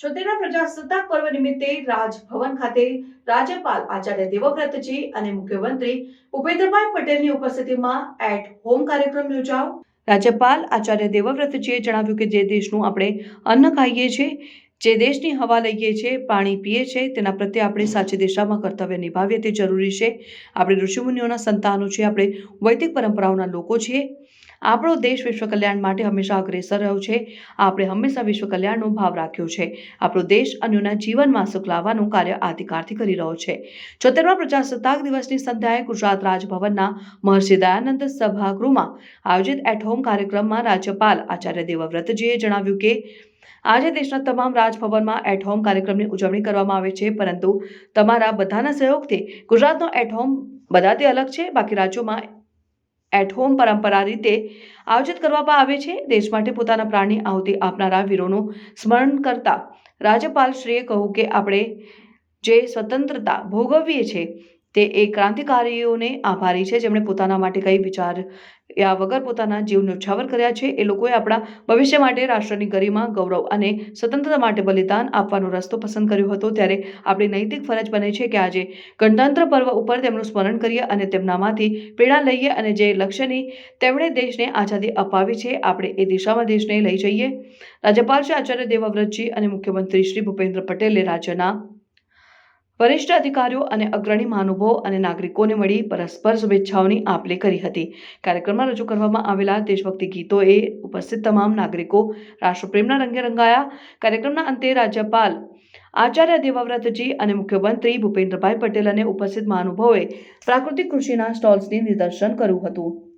છોતેરમા પ્રજાસત્તાક પર્વ નિમિત્તે રાજભવન ખાતે રાજ્યપાલ આચાર્ય દેવવ્રતજી અને મુખ્યમંત્રી ભૂપેન્દ્રભાઈ પટેલની ઉપસ્થિતિમાં એટ હોમ કાર્યક્રમ યોજાયો। રાજ્યપાલ આચાર્ય દેવવ્રતજીએ જણાવ્યું કે જે દેશનું આપણે અન્ન ખાઈએ છીએ, જે દેશની હવા લઈએ છીએ, પાણી પીએ છીએ, તેના પ્રત્યે આપણે સાચી દિશામાં કર્તવ્ય નિભાવીએ તે જરૂરી છે। આપણે ઋષિમુનિઓના સંતાનો છીએ, આપણે વૈદિક પરંપરાઓના લોકો છીએ। આપણો દેશ વિશ્વ કલ્યાણ માટે હંમેશા અગ્રેસર રહ્યો છે। આપણે હંમેશા વિશ્વ કલ્યાણનો ભાવ રાખ્યો છે। આપણો દેશ અન્યોના જીવનમાં સુખ લાવવાનું કાર્ય આદિકાળથી કરી રહ્યો છે। 76મા પ્રજાસત્તાક દિવસની સંધ્યાએ ગુજરાત રાજભવનના મહર્ષિ દયાનંદ સભાગૃહમાં આયોજિત એટ હોમ કાર્યક્રમમાં રાજ્યપાલ આચાર્ય દેવવ્રતજીએ જણાવ્યું કે આજે દેશના તમામ રાજભવનમાં એટ હોમ કાર્યક્રમની ઉજવણી કરવામાં આવે છે, પરંતુ તમારા બધાના સહયોગથી ગુજરાતનો એટ હોમ બધાથી અલગ છે। બાકી રાજ્યોમાં એટ હોમ પરંપરા રીતે આયોજિત કરવામાં આવે છે। દેશ માટે પોતાના પ્રાણની આહુતિ આપનારા વીરોનું સ્મરણ કરતા રાજ્યપાલશ્રીએ કહ્યું કે આપણે જે સ્વતંત્રતા ભોગવીએ છીએ તે એ ક્રાંતિકારીઓને આભારી છે, જેમણે પોતાના માટે કંઈ વિચાર્યા વગર પોતાના જીવ ન્યોછાવર કર્યા છે। એ લોકોએ આપણા ભવિષ્ય માટે રાષ્ટ્રની ગરિમા, ગૌરવ અને સ્વતંત્રતા માટે બલિદાન આપવાનો રસ્તો પસંદ કર્યો હતો। ત્યારે આપણી નૈતિક ફરજ બને છે કે આજે ગણતંત્ર પર્વ ઉપર તેમનું સ્મરણ કરીએ અને તેમનામાંથી પ્રેરણા લઈએ અને જે લક્ષ્યની તેમણે દેશને આઝાદી અપાવી છે, આપણે એ દિશામાં દેશને લઈ જઈએ। રાજ્યપાલ શ્રી આચાર્ય દેવવ્રતજી અને મુખ્યમંત્રી શ્રી ભૂપેન્દ્ર પટેલે રાજ્યના વરિષ્ઠ અધિકારીઓ અને અગ્રણી મહાનુભાવો અને નાગરિકોને મળી પરસ્પર શુભેચ્છાઓની આપ-લે કરી હતી। કાર્યક્રમમાં રજૂ કરવામાં આવેલા દેશભક્તિ ગીતોએ ઉપસ્થિત તમામ નાગરિકો રાષ્ટ્રપ્રેમના રંગે રંગાયા। કાર્યક્રમના અંતે રાજ્યપાલ આચાર્ય દેવવ્રતજી અને મુખ્યમંત્રી ભૂપેન્દ્રભાઈ પટેલ અને ઉપસ્થિત મહાનુભાવોએ પ્રાકૃતિક કૃષિના સ્ટોલ્સની નિદર્શન કર્યું હતું।